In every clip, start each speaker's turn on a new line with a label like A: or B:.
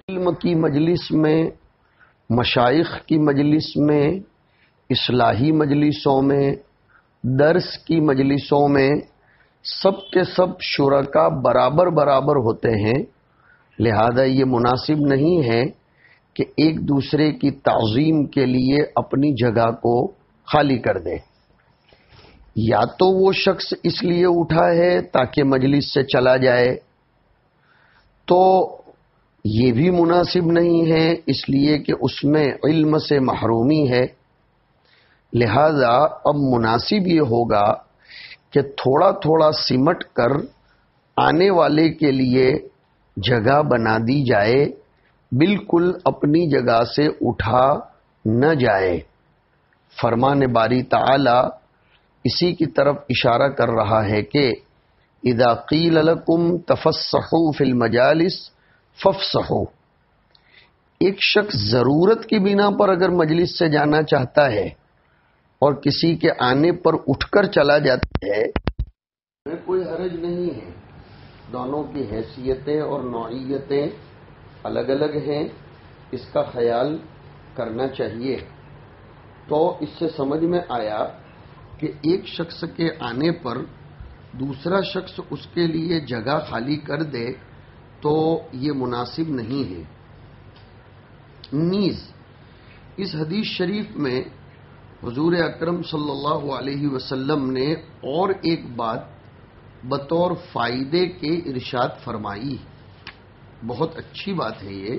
A: علم کی مجلس میں، مشائخ کی مجلس میں، اصلاحی مجلسوں میں، درس کی مجلسوں میں سب کے سب شرکا برابر برابر ہوتے ہیں، لہذا یہ مناسب نہیں ہے کہ ایک دوسرے کی تعظیم کے لیے اپنی جگہ کو خالی کر دے۔ یا تو وہ شخص اس لیے اٹھا ہے تاکہ مجلس سے چلا جائے، تو یہ بھی مناسب نہیں ہے اس لیے کہ اس میں علم سے محرومی ہے۔ لہذا اب مناسب یہ ہوگا کہ تھوڑا تھوڑا سمٹ کر آنے والے کے لیے جگہ بنا دی جائے، بالکل اپنی جگہ سے اٹھا نہ جائے۔ فرمان باری تعالی اسی کی طرف اشارہ کر رہا ہے کہ اذا قیل لکم تفسحوا فی المجالس فافسحوا۔ ایک شخص ضرورت کی بنا پر اگر مجلس سے جانا چاہتا ہے اور کسی کے آنے پر اٹھ کر چلا جاتا ہے، کوئی حرج نہیں ہے۔ دونوں کی حیثیتیں اور نوعیتیں الگ الگ ہیں، اس کا خیال کرنا چاہیے۔ تو اس سے سمجھ میں آیا کہ ایک شخص کے آنے پر دوسرا شخص اس کے لیے جگہ خالی کر دے تو یہ مناسب نہیں ہے۔ نیز اس حدیث شریف میں حضور اکرم صلی اللہ علیہ وسلم نے اور ایک بات بطور فائدے کے ارشاد فرمائی، بہت اچھی بات ہے یہ،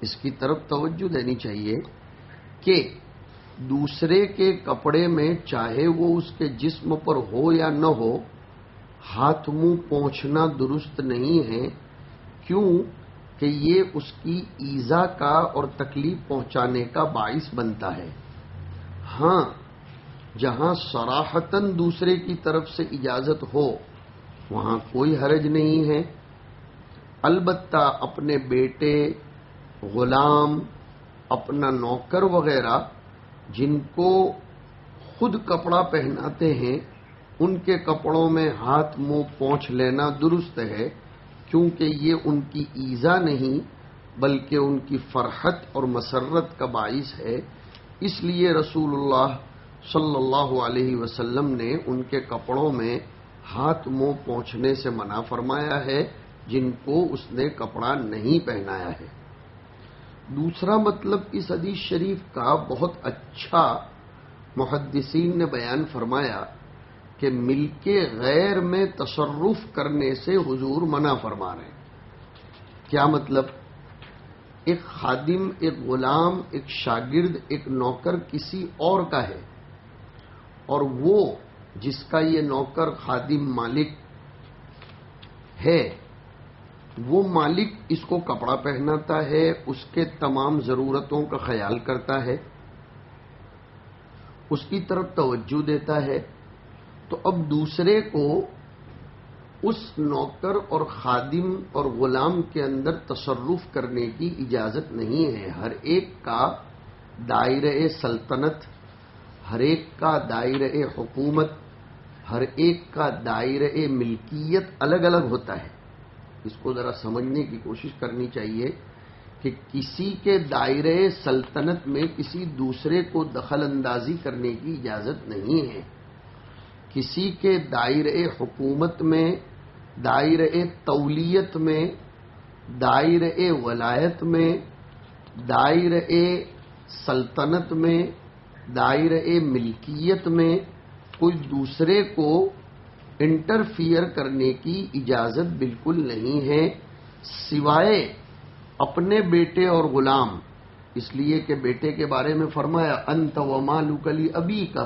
A: اس کی طرف توجہ دینی چاہیے کہ دوسرے کے کپڑے میں چاہے وہ اس کے جسم پر ہو یا نہ ہو، ہاتھ منہ پہنچنا درست نہیں ہے۔ کیوں کہ یہ اس کی ایذا کا اور تکلیف پہنچانے کا باعث بنتا ہے۔ ہاں، جہاں صراحتاً دوسرے کی طرف سے اجازت ہو وہاں کوئی حرج نہیں ہے۔ البتہ اپنے بیٹے، غلام، اپنا نوکر وغیرہ جن کو خود کپڑا پہناتے ہیں، ان کے کپڑوں میں ہاتھ منہ پونچھ لینا درست ہے، کیونکہ یہ ان کی ایذا نہیں بلکہ ان کی فرحت اور مسرت کا باعث ہے۔ اس لیے رسول اللہ صلی اللہ علیہ وسلم نے ان کے کپڑوں میں ہاتھ منہ پونچھنے سے منع فرمایا ہے جن کو اس نے کپڑا نہیں پہنایا ہے۔ دوسرا مطلب اس حدیث شریف کا بہت اچھا محدثین نے بیان فرمایا کہ ملک غیر میں تصرف کرنے سے حضور منع فرما رہے ہیں۔ کیا مطلب؟ ایک خادم، ایک غلام، ایک شاگرد، ایک نوکر کسی اور کا ہے، اور وہ جس کا یہ نوکر خادم مالک ہے، وہ مالک اس کو کپڑا پہناتا ہے، اس کے تمام ضرورتوں کا خیال کرتا ہے، اس کی طرف توجہ دیتا ہے، تو اب دوسرے کو اس نوکر اور خادم اور غلام کے اندر تصرف کرنے کی اجازت نہیں ہے۔ ہر ایک کا دائرہ سلطنت، ہر ایک کا دائرہ حکومت، ہر ایک کا دائرہ ملکیت الگ الگ ہوتا ہے۔ اس کو ذرا سمجھنے کی کوشش کرنی چاہیے کہ کسی کے دائرہ سلطنت میں کسی دوسرے کو دخل اندازی کرنے کی اجازت نہیں ہے۔ کسی کے دائرہ حکومت میں، دائرہ تولیت میں، دائرہ ولایت میں، دائرہ سلطنت میں، دائرہ ملکیت میں کوئی دوسرے کو انٹرفیئر کرنے کی اجازت بالکل نہیں ہے، سوائے اپنے بیٹے اور غلام۔ اس لیے کہ بیٹے کے بارے میں فرمایا انت ومالک لابیک،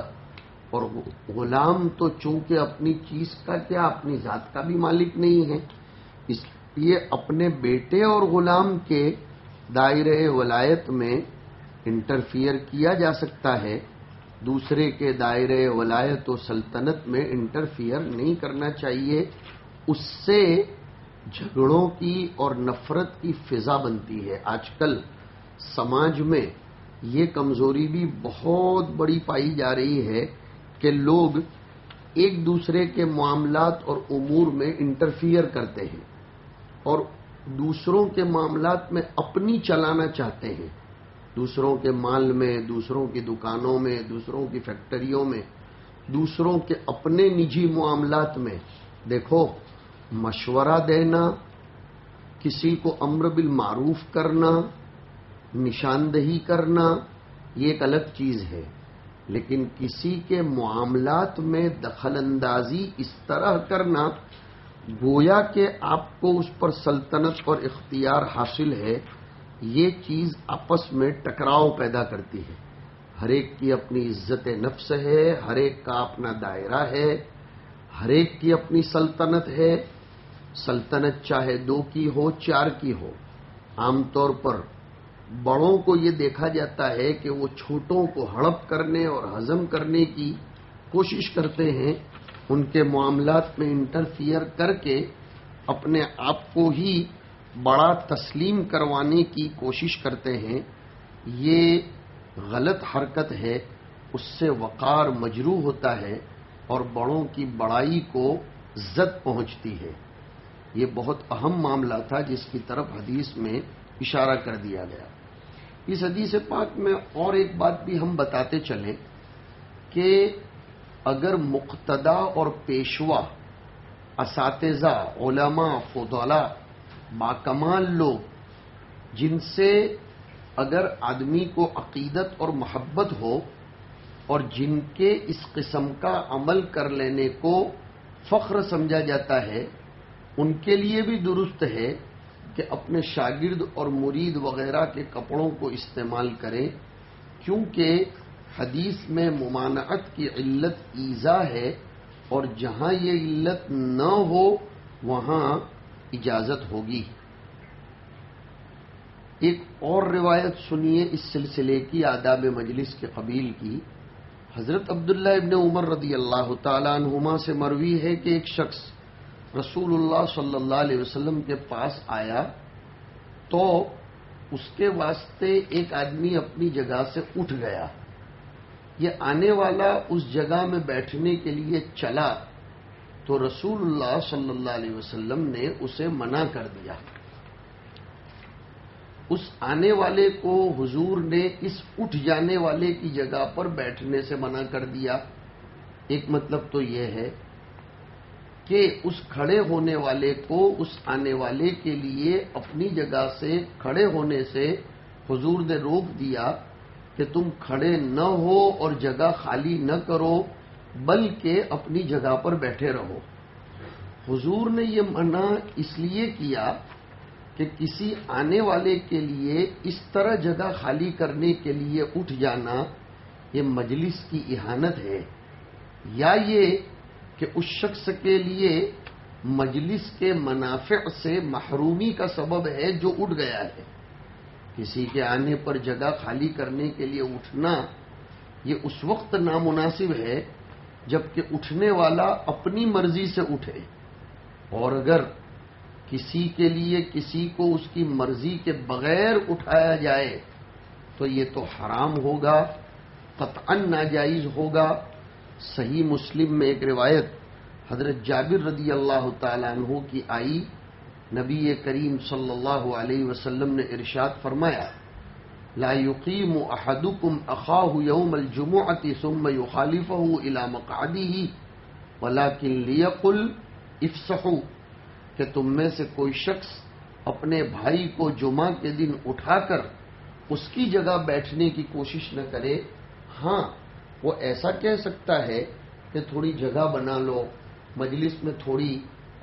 A: اور غلام تو چونکہ اپنی چیز کا کیا، اپنی ذات کا بھی مالک نہیں ہے، اس لیے اپنے بیٹے اور غلام کے دائرہ ولایت میں انٹرفیئر کیا جا سکتا ہے، دوسرے کے دائرہ ولایت و سلطنت میں انٹرفیئر نہیں کرنا چاہیے۔ اس سے جھگڑوں کی اور نفرت کی فضا بنتی ہے۔ آج کل سماج میں یہ کمزوری بھی بہت بڑی پائی جا رہی ہے کہ لوگ ایک دوسرے کے معاملات اور امور میں انٹرفیئر کرتے ہیں، اور دوسروں کے معاملات میں اپنی چلانا چاہتے ہیں، دوسروں کے مال میں، دوسروں کی دکانوں میں، دوسروں کی فیکٹریوں میں، دوسروں کے اپنے نجی معاملات میں، دیکھو مشورہ دینا، کسی کو امر بالمعروف کرنا، نشاندہی کرنا، یہ ایک الگ چیز ہے، لیکن کسی کے معاملات میں دخل اندازی اس طرح کرنا گویا کہ آپ کو اس پر سلطنت اور اختیار حاصل ہے، یہ چیز آپس میں ٹکراؤ پیدا کرتی ہے۔ ہر ایک کی اپنی عزت نفس ہے، ہر ایک کا اپنا دائرہ ہے، ہر ایک کی اپنی سلطنت ہے۔ سلطنت چاہے 2 کی ہو 4 کی ہو، عام طور پر بڑوں کو یہ دیکھا جاتا ہے کہ وہ چھوٹوں کو ہڑپ کرنے اور ہضم کرنے کی کوشش کرتے ہیں، ان کے معاملات میں انٹرفیئر کر کے اپنے آپ کو ہی بڑا تسلیم کروانے کی کوشش کرتے ہیں۔ یہ غلط حرکت ہے، اس سے وقار مجروح ہوتا ہے اور بڑوں کی بڑائی کو زد پہنچتی ہے۔ یہ بہت اہم معاملہ تھا جس کی طرف حدیث میں اشارہ کر دیا گیا۔ اس حدیث پاک میں اور ایک بات بھی ہم بتاتے چلیں کہ اگر مقتدا اور پیشوا، اساتذہ، علماء، فضلاء، باکمال لوگ، جن سے اگر آدمی کو عقیدت اور محبت ہو اور جن کے اس قسم کا عمل کر لینے کو فخر سمجھا جاتا ہے، ان کے لیے بھی درست ہے کہ اپنے شاگرد اور مرید وغیرہ کے کپڑوں کو استعمال کریں، کیونکہ حدیث میں ممانعت کی علت ایذا ہے، اور جہاں یہ علت نہ ہو وہاں اجازت ہوگی۔ ایک اور روایت سنیے اس سلسلے کی، آداب مجلس کے قبیل کی۔ حضرت عبداللہ ابن عمر رضی اللہ تعالیٰ عنہما سے مروی ہے کہ ایک شخص رسول اللہ صلی اللہ علیہ وسلم کے پاس آیا تو اس کے واسطے ایک آدمی اپنی جگہ سے اٹھ گیا۔ یہ آنے والا اس جگہ میں بیٹھنے کے لیے چلا تو رسول اللہ صلی اللہ علیہ وسلم نے اسے منع کر دیا۔ اس آنے والے کو حضور نے اس اٹھ جانے والے کی جگہ پر بیٹھنے سے منع کر دیا۔ ایک مطلب تو یہ ہے کہ اس کھڑے ہونے والے کو اس آنے والے کے لیے اپنی جگہ سے کھڑے ہونے سے حضور نے روک دیا کہ تم کھڑے نہ ہو اور جگہ خالی نہ کرو، بلکہ اپنی جگہ پر بیٹھے رہو۔ حضور نے یہ منع اس لیے کیا کہ کسی آنے والے کے لیے اس طرح جگہ خالی کرنے کے لیے اٹھ جانا یہ مجلس کی اہانت ہے، یا یہ کہ اس شخص کے لیے مجلس کے منافع سے محرومی کا سبب ہے جو اٹھ گیا ہے۔ کسی کے آنے پر جگہ خالی کرنے کے لیے اٹھنا یہ اس وقت نامناسب ہے جبکہ اٹھنے والا اپنی مرضی سے اٹھے، اور اگر کسی کے لیے کسی کو اس کی مرضی کے بغیر اٹھایا جائے تو یہ تو حرام ہوگا، قطعاً ناجائز ہوگا۔ صحیح مسلم میں ایک روایت حضرت جابر رضی اللہ تعالیٰ عنہ کی آئی، نبی کریم صلی اللہ علیہ وسلم نے ارشاد فرمایا، لا يقيم احدكم اخاه يوم الجمعة ثم يخالفه الى مقعده ولكن ليقل افسحوا، کہ تم میں سے کوئی شخص اپنے بھائی کو جمعہ کے دن اٹھا کر اس کی جگہ بیٹھنے کی کوشش نہ کرے، ہاں وہ ایسا کہہ سکتا ہے کہ تھوڑی جگہ بنا لو، مجلس میں تھوڑی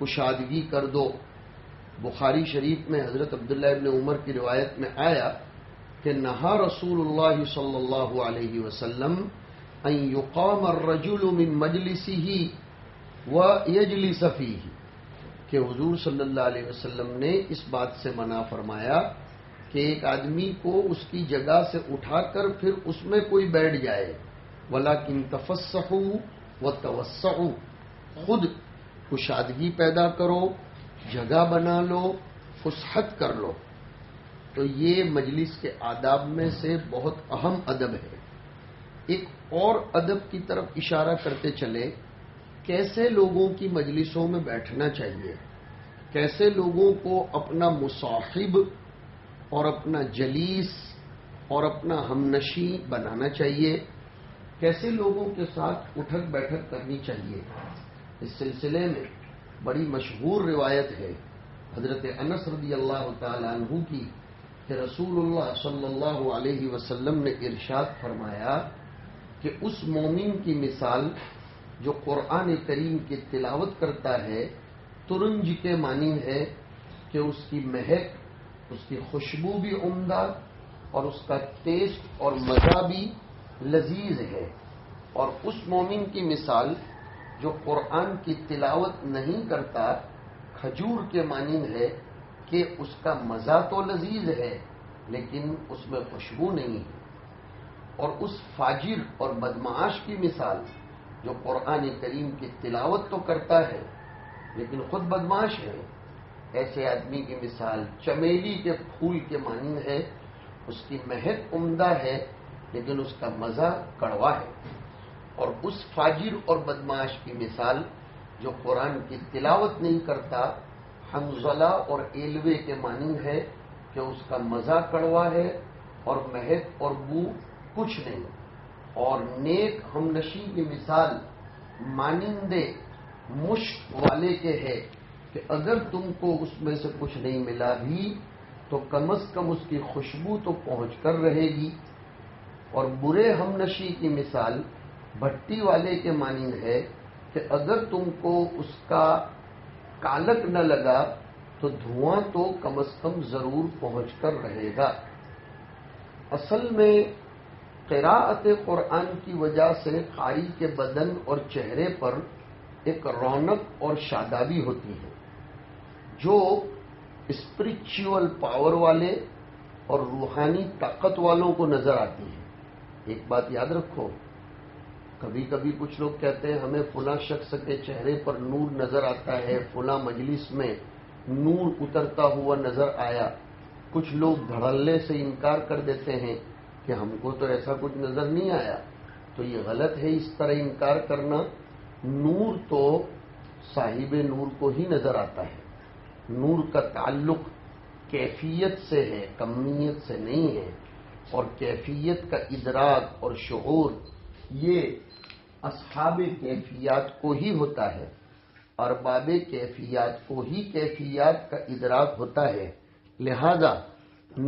A: کشادگی کر دو۔ بخاری شریف میں حضرت عبداللہ ابن عمر کی روایت میں آیا کہ نہا رسول اللہ صلی اللہ علیہ وسلم ان یقام الرجل من مجلسه ویجلس فیہ، کہ حضور صلی اللہ علیہ وسلم نے اس بات سے منع فرمایا کہ ایک آدمی کو اس کی جگہ سے اٹھا کر پھر اس میں کوئی بیٹھ جائے، ولیکن تفسحوا وتوسعوا، خود کشادگی پیدا کرو، جگہ بنا لو، فسحت کر لو۔ تو یہ مجلس کے آداب میں سے بہت اہم ادب ہے۔ ایک اور ادب کی طرف اشارہ کرتے چلے، کیسے لوگوں کی مجلسوں میں بیٹھنا چاہیے۔ کیسے لوگوں کو اپنا مصاحب اور اپنا جلیس اور اپنا ہمنشی بنانا چاہیے، کیسے لوگوں کے ساتھ اٹھک بیٹھک کرنی چاہیے۔ اس سلسلے میں بڑی مشہور روایت ہے حضرت انس رضی اللہ تعالی عنہ کی کہ رسول اللہ صلی اللہ علیہ وسلم نے ارشاد فرمایا کہ اس مومن کی مثال جو قرآن کریم کی تلاوت کرتا ہے ترنج کے مانند ہے کہ اس کی مہک، اس کی خوشبو بھی عمدہ اور اس کا ٹیسٹ اور مزہ بھی لذیذ ہے، اور اس مومن کی مثال جو قرآن کی تلاوت نہیں کرتا کھجور کے مانند ہے کہ اس کا مزہ تو لذیذ ہے لیکن اس میں خوشبو نہیں ہے، اور اس فاجر اور بدمعاش کی مثال جو قرآن کریم کی تلاوت تو کرتا ہے لیکن خود بدمعاش ہے، ایسے آدمی کی مثال چمیلی کے پھول کے مانند ہے، اس کی مہک عمدہ ہے لیکن اس کا مزہ کڑوا ہے، اور اس فاجر اور بدمعاش کی مثال جو قرآن کی تلاوت نہیں کرتا حنظلہ اور ایلوے کے مانند ہے کہ اس کا مزہ کڑوا ہے اور مہک اور بو کچھ نہیں، اور نیک ہمنشی کی مثال مانند مشک والے کے ہے کہ اگر تم کو اس میں سے کچھ نہیں ملا بھی تو کم از کم اس کی خوشبو تو پہنچ کر رہے گی، اور برے ہمنشی کی مثال بھٹی والے کے مانند ہے کہ اگر تم کو اس کا کالک نہ لگا تو دھواں تو کم از کم ضرور پہنچ کر رہے گا۔ اصل میں قراءت قرآن کی وجہ سے قاری کے بدن اور چہرے پر ایک رونق اور شادابی ہوتی ہے جو اسپرچول پاور والے اور روحانی طاقت والوں کو نظر آتی ہے۔ ایک بات یاد رکھو، کبھی کبھی کچھ لوگ کہتے ہیں ہمیں فلاں شخص کے چہرے پر نور نظر آتا ہے، فلاں مجلس میں نور اترتا ہوا نظر آیا۔ کچھ لوگ دھڑلے سے انکار کر دیتے ہیں کہ ہم کو تو ایسا کچھ نظر نہیں آیا، تو یہ غلط ہے اس طرح انکار کرنا۔ نور تو صاحب نور کو ہی نظر آتا ہے، نور کا تعلق کیفیت سے ہے، کمیت سے نہیں ہے، اور کیفیت کا ادراک اور شعور یہ اصحاب کیفیات کو ہی ہوتا ہے، ارباب کیفیات کو ہی کیفیات کا ادراک ہوتا ہے۔ لہذا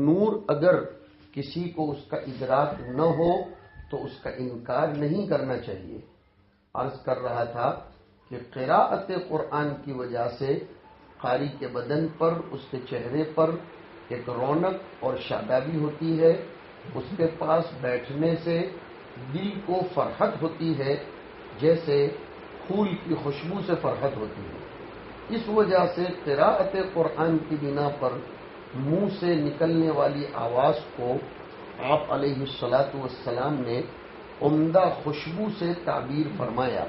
A: نور اگر کسی کو اس کا ادراک نہ ہو تو اس کا انکار نہیں کرنا چاہیے۔ عرض کر رہا تھا کہ قراءت قرآن کی وجہ سے قاری کے بدن پر، اس کے چہرے پر ایک رونق اور شادابی ہوتی ہے، اس کے پاس بیٹھنے سے دل کو فرحت ہوتی ہے جیسے پھول کی خوشبو سے فرحت ہوتی ہے۔ اس وجہ سے قراءت قرآن کی بنا پر منہ سے نکلنے والی آواز کو آپ علیہ الصلاۃ والسلام نے عمدہ خوشبو سے تعبیر فرمایا،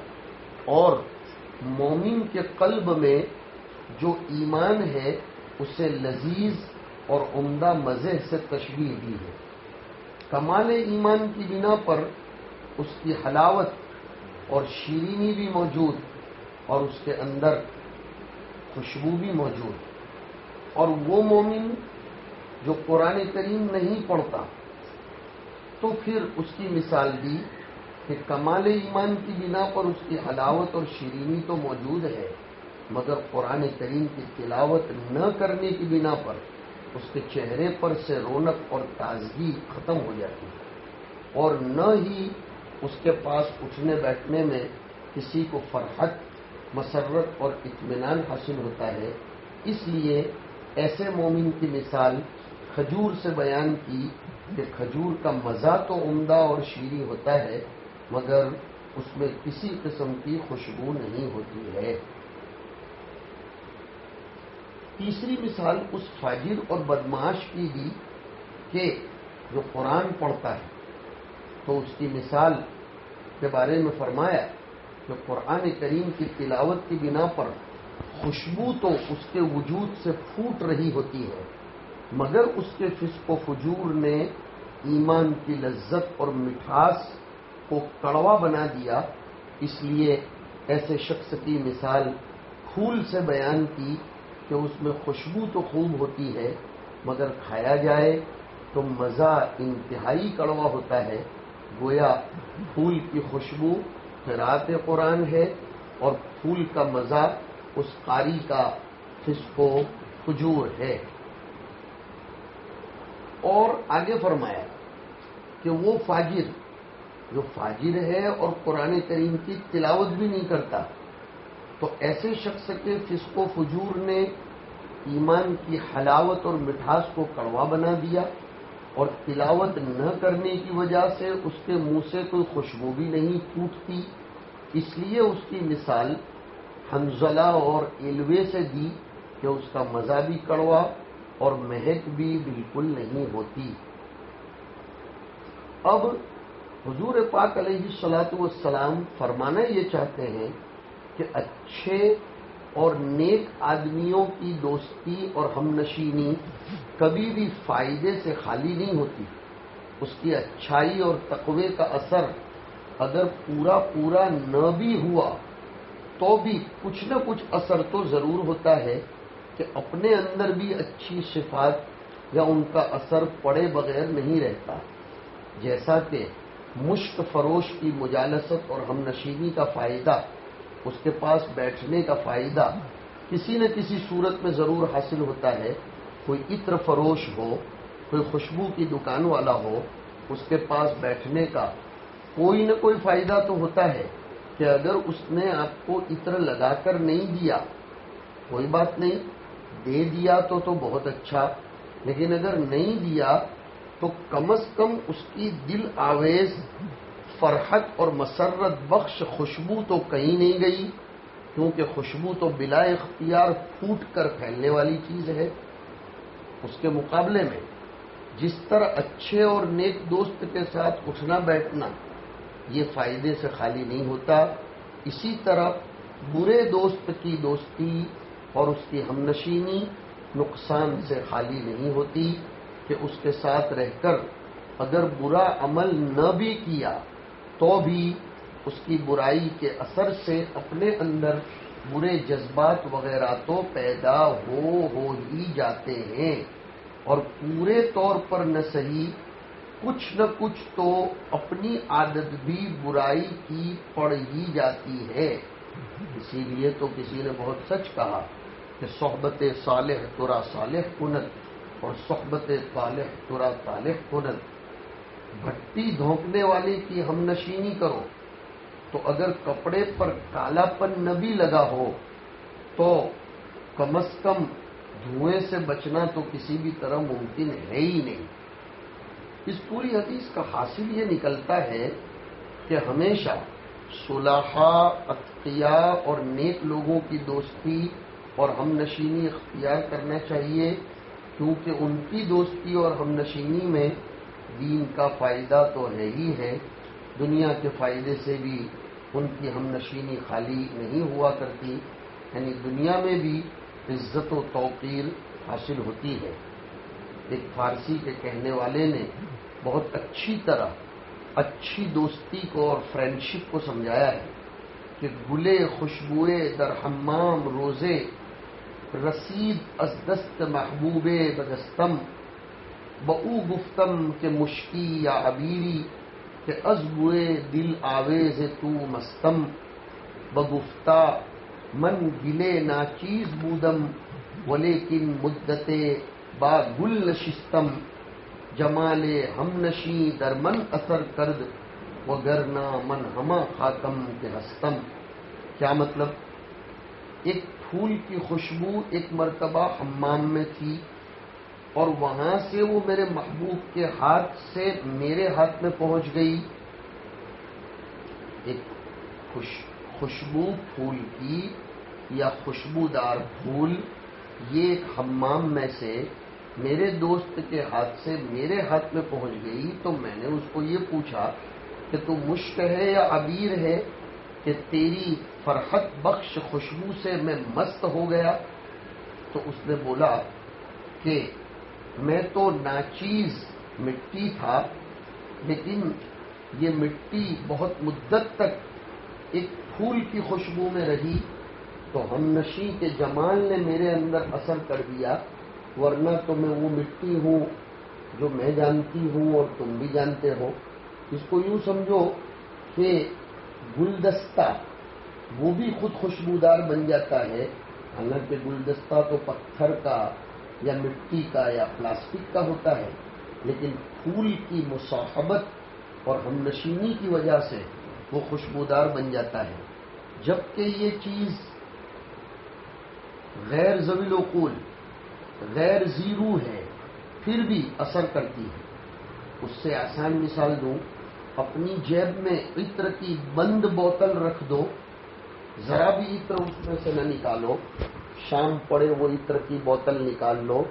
A: اور مومن کے قلب میں جو ایمان ہے اسے لذیذ اور عمدہ مزے سے تشبیہ دی ہے۔ کمال ایمان کی بنا پر اس کی حلاوت اور شیرینی بھی موجود اور اس کے اندر خوشبو بھی موجود، اور وہ مومن جو قرآن کریم نہیں پڑھتا تو پھر اس کی مثال دی کہ کمال ایمان کی بنا پر اس کی حلاوت اور شیرینی تو موجود ہے مگر قرآن کریم کی تلاوت نہ کرنے کی بنا پر اس کے چہرے پر سے رونق اور تازگی ختم ہو جاتی ہے، اور نہ ہی اس کے پاس اٹھنے بیٹھنے میں کسی کو فرحت، مسرت اور اطمینان حاصل ہوتا ہے۔ اس لیے ایسے مومن کی مثال کھجور سے بیان کی کہ کھجور کا مزہ تو عمدہ اور شیریں ہوتا ہے مگر اس میں کسی قسم کی خوشبو نہیں ہوتی ہے۔ تیسری مثال اس فاجر اور بدمعاش کی دی کہ جو قرآن پڑھتا ہے تو اس کی مثال کے بارے میں فرمایا کہ قرآن کریم کی تلاوت کی بنا پر خوشبو تو اس کے وجود سے پھوٹ رہی ہوتی ہے مگر اس کے فسق و فجور نے ایمان کی لذت اور مٹھاس کو کڑوا بنا دیا۔ اس لیے ایسے شخص کی مثال پھول سے بیان کی کہ اس میں خوشبو تو خوب ہوتی ہے مگر کھایا جائے تو مزہ انتہائی کڑوا ہوتا ہے، گویا پھول کی خوشبو قرأت قرآن ہے اور پھول کا مزہ اس قاری کا فسق و فجور ہے۔ اور آگے فرمایا کہ وہ فاجر جو فاجر ہے اور قرآن کریم کی تلاوت بھی نہیں کرتا، تو ایسے شخص کے فسق و فجور نے ایمان کی حلاوت اور مٹھاس کو کڑوا بنا دیا، اور تلاوت نہ کرنے کی وجہ سے اس کے منہ سے کوئی خوشبو بھی نہیں پھوٹتی، اس لیے اس کی مثال حنظلہ اور علوے سے دی کہ اس کا مزہ بھی کڑوا اور مہک بھی بالکل نہیں ہوتی۔ اب حضور پاک علیہ الصلاۃ والسلام فرمانا یہ چاہتے ہیں کہ اچھے اور نیک آدمیوں کی دوستی اور ہم نشینی کبھی بھی فائدے سے خالی نہیں ہوتی۔ اس کی اچھائی اور تقوی کا اثر اگر پورا پورا نہ بھی ہوا تو بھی کچھ نہ کچھ اثر تو ضرور ہوتا ہے کہ اپنے اندر بھی اچھی صفات یا ان کا اثر پڑے بغیر نہیں رہتا۔ جیسا کہ مشک فروش کی مجالست اور ہم نشینی کا فائدہ، اس کے پاس بیٹھنے کا فائدہ کسی نہ کسی صورت میں ضرور حاصل ہوتا ہے۔ کوئی عطر فروش ہو، کوئی خوشبو کی دکان والا ہو، اس کے پاس بیٹھنے کا کوئی نہ کوئی فائدہ تو ہوتا ہے کہ اگر اس نے آپ کو عطر لگا کر نہیں دیا کوئی بات نہیں، دے دیا تو بہت اچھا، لیکن اگر نہیں دیا تو کم از کم اس کی دل آویز فرحت اور مسرت بخش خوشبو تو کہیں نہیں گئی، کیونکہ خوشبو تو بلا اختیار پھوٹ کر پھیلنے والی چیز ہے۔ اس کے مقابلے میں جس طرح اچھے اور نیک دوست کے ساتھ اٹھنا بیٹھنا یہ فائدے سے خالی نہیں ہوتا، اسی طرح برے دوست کی دوستی اور اس کی ہمنشینی نقصان سے خالی نہیں ہوتی کہ اس کے ساتھ رہ کر اگر برا عمل نہ بھی کیا تو بھی اس کی برائی کے اثر سے اپنے اندر برے جذبات وغیرہ تو پیدا ہو ہی جاتے ہیں، اور پورے طور پر نہ صحیح کچھ نہ کچھ تو اپنی عادت بھی برائی کی پڑ ہی جاتی ہے۔ اسی لیے تو کسی نے بہت سچ کہا کہ صحبت صالح ترا صالح کند اور صحبت صالح ترا صالح کند۔ بھٹی دھونکنے والے کی ہم نشینی کرو تو اگر کپڑے پر کالا پن نہ بھی لگا ہو تو کم از کم دھوئیں سے بچنا تو کسی بھی طرح ممکن ہے ہی نہیں۔ اس پوری حدیث کا حاصل یہ نکلتا ہے کہ ہمیشہ صلحاء، اتقیاء اور نیک لوگوں کی دوستی اور ہم نشینی اختیار کرنا چاہیے، کیونکہ ان کی دوستی اور ہم نشینی میں دین کا فائدہ تو ہے ہی ہے، دنیا کے فائدے سے بھی ان کی ہم نشینی خالی نہیں ہوا کرتی، یعنی دنیا میں بھی عزت و توقیر حاصل ہوتی ہے۔ ایک فارسی کے کہنے والے نے بہت اچھی طرح اچھی دوستی کو اور فرینڈشپ کو سمجھایا ہے کہ گلے خوشبوئے در حمام روزے رسید از دست محبوب بدستم بہو گفتم کہ مشکی یا عبیری کہ از بوئے دل آویز تو مستم بگفتا من گلے ناچیز بودم ولیکن مدت با گل نشستم جمال ہم نشیں در من اثر کرد وگرنا من ہما خاتم کے ہستم۔ کیا مطلب؟ ایک پھول کی خوشبو ایک مرتبہ حمام میں تھی اور وہاں سے وہ میرے محبوب کے ہاتھ سے میرے ہاتھ میں پہنچ گئی۔ ایک خوشبو پھول کی یا خوشبودار پھول یہ ایک حمام میں سے میرے دوست کے ہاتھ سے میرے ہاتھ میں پہنچ گئی، تو میں نے اس کو یہ پوچھا کہ تو مشک ہے یا عبیر ہے کہ تیری فرحت بخش خوشبو سے میں مست ہو گیا؟ تو اس نے بولا کہ میں تو ناچیز مٹی تھا، لیکن یہ مٹی بہت مدت تک ایک پھول کی خوشبو میں رہی تو ہم نشیں کے جمال نے میرے اندر اثر کر دیا، ورنہ تو میں وہ مٹی ہوں جو میں جانتی ہوں اور تم بھی جانتے ہو۔ اس کو یوں سمجھو کہ گلدستہ وہ بھی خود خوشبودار بن جاتا ہے، حالانکہ گلدستہ تو پتھر کا یا مٹی کا یا پلاسٹک کا ہوتا ہے، لیکن پھول کی مصاحبت اور ہم نشینی کی وجہ سے وہ خوشبودار بن جاتا ہے۔ جبکہ یہ چیز غیر ذوی العقول، غیر زیرو ہے، پھر بھی اثر کرتی ہے۔ اس سے آسان مثال دوں، اپنی جیب میں عطر کی بند بوتل رکھ دو، ذرا بھی عطر اس میں سے نہ نکالو، شام پڑے وہ عطر کی بوتل نکال لو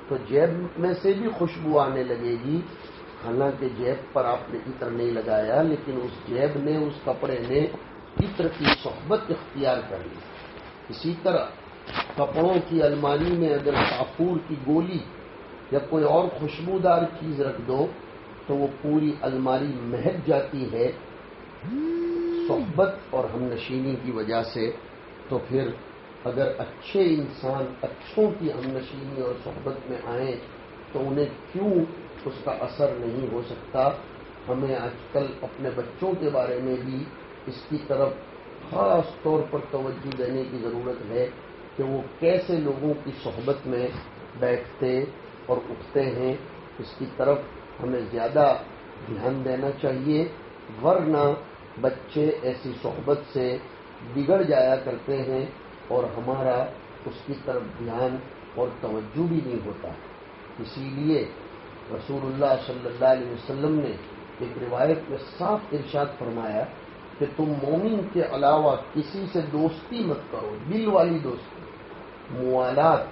A: تو جیب میں سے بھی خوشبو آنے لگے گی، حالانکہ جیب پر آپ نے عطر نہیں لگایا، لیکن اس جیب نے، اس کپڑے نے عطر کی صحبت اختیار کر لی۔ اسی طرح کپڑوں کی الماری میں اگر کافور کی گولی یا کوئی اور خوشبودار چیز رکھ دو تو وہ پوری الماری مہک جاتی ہے صحبت اور ہم نشینی کی وجہ سے۔ تو پھر اگر اچھے انسان اچھوں کی ہم نشینی اور صحبت میں آئیں تو انہیں کیوں اس کا اثر نہیں ہو سکتا؟ ہمیں آج کل اپنے بچوں کے بارے میں بھی اس کی طرف خاص طور پر توجہ دینے کی ضرورت ہے کہ وہ کیسے لوگوں کی صحبت میں بیٹھتے اور اٹھتے ہیں، اس کی طرف ہمیں زیادہ دھیان دینا چاہیے، ورنہ بچے ایسی صحبت سے بگڑ جایا کرتے ہیں اور ہمارا اس کی طرف دھیان اور توجہ بھی نہیں ہوتا۔ اسی لیے رسول اللہ صلی اللہ علیہ وسلم نے ایک روایت میں صاف ارشاد فرمایا کہ تم مومن کے علاوہ کسی سے دوستی مت کرو، دل والی دوستی، موالات،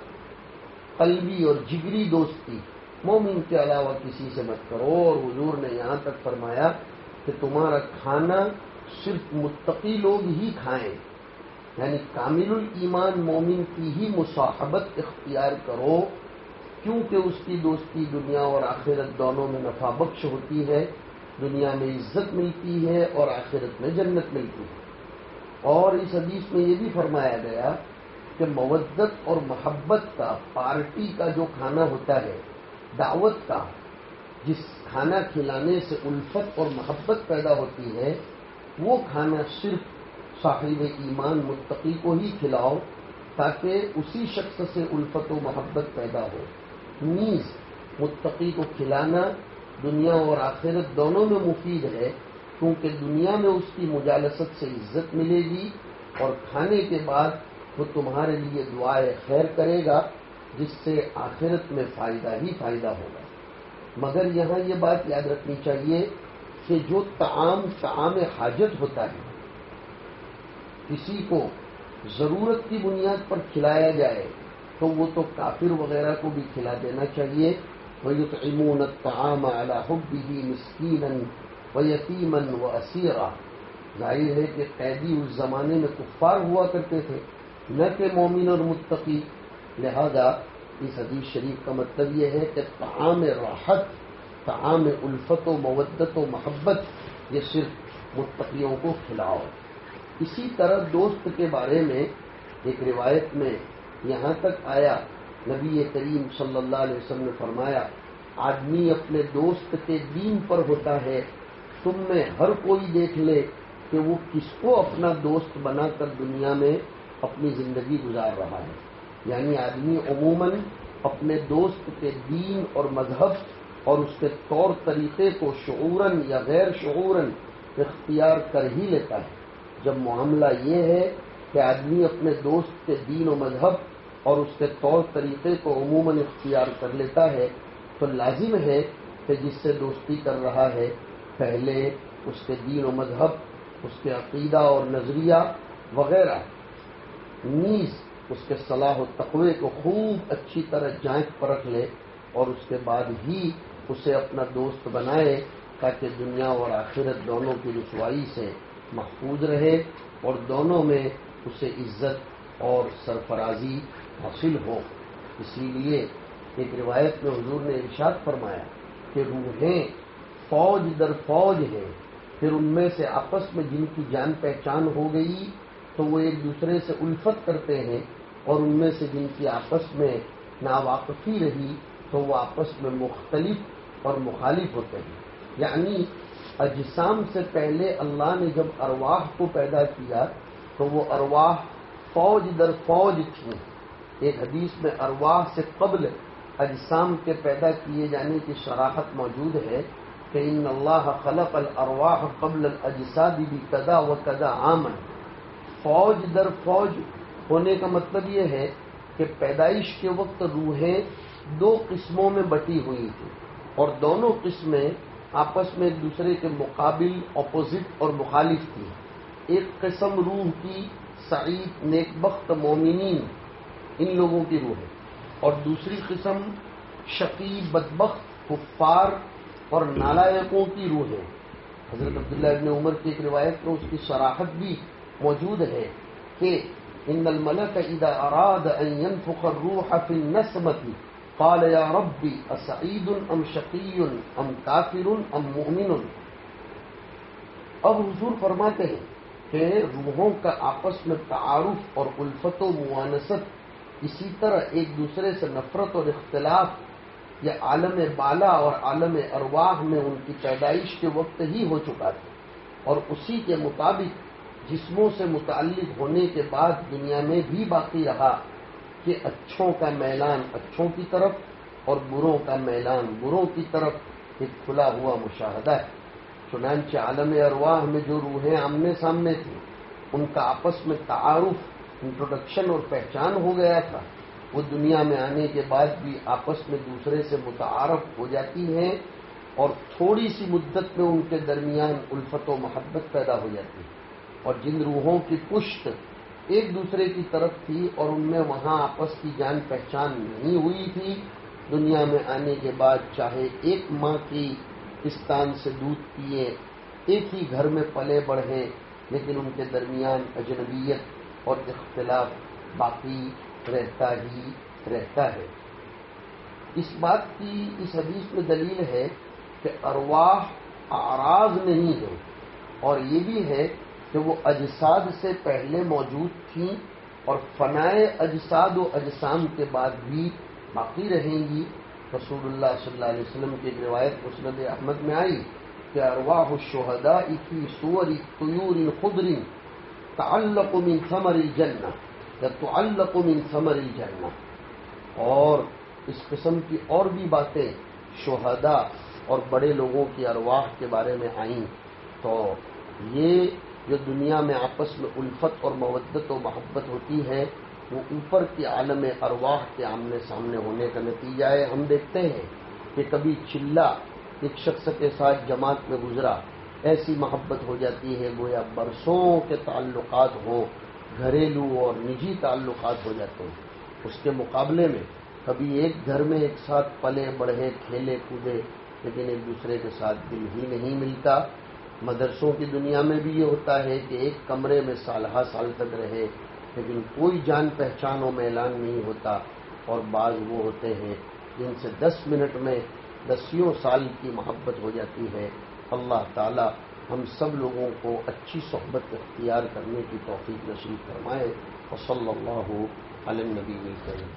A: قلبی اور جگری دوستی مومن کے علاوہ کسی سے مت کرو۔ اور حضور نے یہاں تک فرمایا کہ تمہارا کھانا صرف متقی لوگ ہی کھائیں، یعنی کامل الایمان مومن کی ہی مصاحبت اختیار کرو، کیونکہ اس کی دوستی دنیا اور آخرت دونوں میں نفع بخش ہوتی ہے، دنیا میں عزت ملتی ہے اور آخرت میں جنت ملتی ہے۔ اور اس حدیث میں یہ بھی فرمایا گیا کہ مودت اور محبت کا، پارٹی کا جو کھانا ہوتا ہے، دعوت کا، جس کھانا کھلانے سے الفت اور محبت پیدا ہوتی ہے، وہ کھانا صرف صاحب ایمان متقی کو ہی کھلاؤ تاکہ اسی شخص سے الفت و محبت پیدا ہو۔ نیز متقی کو کھلانا دنیا اور آخرت دونوں میں مفید ہے، کیونکہ دنیا میں اس کی مجالست سے عزت ملے گی اور کھانے کے بعد وہ تمہارے لیے دعائے خیر کرے گا، جس سے آخرت میں فائدہ ہی فائدہ ہوگا۔ مگر یہاں یہ بات یاد رکھنی چاہیے کہ جو طعام حاجت ہوتا ہے، کسی کو ضرورت کی بنیاد پر کھلایا جائے تو وہ تو کافر وغیرہ کو بھی کھلا دینا چاہیے۔ وَيُطْعِمُونَ الطَّعَامَ عَلَى حُبِّهِ مِسْكِينًا وَيَتِيمًا وَأَسِيرًا۔ ظاہر ہے کہ قیدی اس زمانے میں کفار ہوا کرتے تھے، نہ کہ مومن اور متقی، لہذا اس حدیث شریف کا مطلب یہ ہے کہ طعام راحت، طعام الفت و مودت و محبت یہ صرف متقیوں کو کھلاؤ۔ اسی طرح دوست کے بارے میں ایک روایت میں یہاں تک آیا، نبی کریم صلی اللہ علیہ وسلم نے فرمایا، آدمی اپنے دوست کے دین پر ہوتا ہے، تم میں ہر کوئی دیکھ لے کہ وہ کس کو اپنا دوست بنا کر دنیا میں اپنی زندگی گزار رہا ہے۔ یعنی آدمی عموماً اپنے دوست کے دین اور مذہب اور اس کے طور طریقے کو شعوراً یا غیر شعوراً اختیار کر ہی لیتا ہے۔ جب معاملہ یہ ہے کہ آدمی اپنے دوست کے دین و مذہب اور اس کے طور طریقے کو عموماً اختیار کر لیتا ہے تو لازم ہے کہ جس سے دوستی کر رہا ہے پہلے اس کے دین و مذہب، اس کے عقیدہ اور نظریہ وغیرہ، نیز اس کے صلاح و تقوی کو خوب اچھی طرح جانچ پرکھ لے اور اس کے بعد ہی اسے اپنا دوست بنائے، تاکہ دنیا اور آخرت دونوں کی رسوائی سے محفوظ رہے اور دونوں میں اسے عزت اور سرفرازی حاصل ہو۔ اسی لیے ایک روایت میں حضور نے ارشاد فرمایا کہ روحیں فوج در فوج ہیں، پھر ان میں سے آپس میں جن کی جان پہچان ہو گئی تو وہ ایک دوسرے سے الفت کرتے ہیں، اور ان میں سے جن کی آپس میں ناواقفی رہی تو وہ آپس میں مختلف اور مخالف ہوتے ہیں۔ یعنی اجسام سے پہلے اللہ نے جب ارواح کو پیدا کیا تو وہ ارواح فوج در فوج تھیں۔ ایک حدیث میں ارواح سے قبل اجسام کے پیدا کیے جانے کی صراحت موجود ہے کہ ان اللہ خلق الارواح قبل الاجساد بکذا و کذا عاما۔ فوج در فوج ہونے کا مطلب یہ ہے کہ پیدائش کے وقت روحیں دو قسموں میں بٹی ہوئی تھیں، اور دونوں قسمیں آپس میں ایک دوسرے کے مقابل، اپوزٹ اور مخالف تھیں۔ ایک قسم روح کی سعید نیکبخت مومنین، ان لوگوں کی روح ہے، اور دوسری قسم شقی بدبخت کفار اور نالائقوں کی روح ہے۔ حضرت عبداللہ ابن عمر کی ایک روایت میں اس کی صراحت بھی موجود ہے کہ ان الملک اذا اراد ان ينفخ الروح في النسمة قال یا ربی اسعید ام شقی ام کافر ام مؤمن۔ اب حضور فرماتے ہیں کہ روحوں کا آپس میں تعارف اور الفت و موانست اسی طرح ایک دوسرے سے نفرت اور اختلاف یا عالم بالا اور عالم ارواح میں ان کی پیدائش کے وقت ہی ہو چکا تھا، اور اسی کے مطابق جسموں سے متعلق ہونے کے بعد دنیا میں بھی باقی رہا کہ اچھوں کا میلان اچھوں کی طرف اور بروں کا میلان بروں کی طرف ایک کھلا ہوا مشاہدہ ہے۔ چنانچہ عالم ارواح میں جو روحیں آمنے سامنے تھیں ان کا آپس میں تعارف، انٹروڈکشن اور پہچان ہو گیا تھا، وہ دنیا میں آنے کے بعد بھی آپس میں دوسرے سے متعارف ہو جاتی ہیں، اور تھوڑی سی مدت میں ان کے درمیان الفت و محبت پیدا ہو جاتی ہے۔ اور جن روحوں کی پشت ایک دوسرے کی طرف تھی اور ان میں وہاں آپس کی جان پہچان نہیں ہوئی تھی، دنیا میں آنے کے بعد چاہے ایک ماں کی استان سے دودھ پیے، ایک ہی گھر میں پلے بڑھے، لیکن ان کے درمیان اجنبیت اور اختلاف باقی رہتا ہی رہتا ہے۔ اس بات کی اس حدیث میں دلیل ہے کہ ارواح اعراض نہیں ہے، اور یہ بھی ہے کہ وہ اجساد سے پہلے موجود تھیں اور فنائے اجساد و اجسام کے بعد بھی باقی رہیں گی۔ رسول اللہ صلی اللہ علیہ وسلم کی ایک روایت مسند احمد میں آئی کہ ارواح الشہداء فی صور طیور خضر تعلق من ثمر الجنہ یا تعلق من ثمر الجنہ۔ اور اس قسم کی اور بھی باتیں شہداء اور بڑے لوگوں کی ارواح کے بارے میں آئیں، تو یہ جو دنیا میں آپس میں الفت اور مودت و محبت ہوتی ہے وہ اوپر کے عالم ارواح کے آمنے سامنے ہونے کا نتیجہ ہے۔ ہم دیکھتے ہیں کہ کبھی چلہ ایک شخص کے ساتھ جماعت میں گزرا، ایسی محبت ہو جاتی ہے گویا برسوں کے تعلقات ہوں، گھریلو اور نجی تعلقات ہو جاتے ہیں۔ اس کے مقابلے میں کبھی ایک گھر میں ایک ساتھ پلے بڑھے، کھیلے کودے، لیکن ایک دوسرے کے ساتھ دل ہی نہیں ملتا۔ مدرسوں کی دنیا میں بھی یہ ہوتا ہے کہ ایک کمرے میں سالہ سال تک رہے، لیکن کوئی جان پہچان و میلان نہیں ہوتا، اور بعض وہ ہوتے ہیں جن سے 10 منٹ میں 10 سال کی محبت ہو جاتی ہے۔ اللہ تعالی ہم سب لوگوں کو اچھی صحبت اختیار کرنے کی توفیق نصیب فرمائے۔ وصلی اللہ علی النبی الکریم۔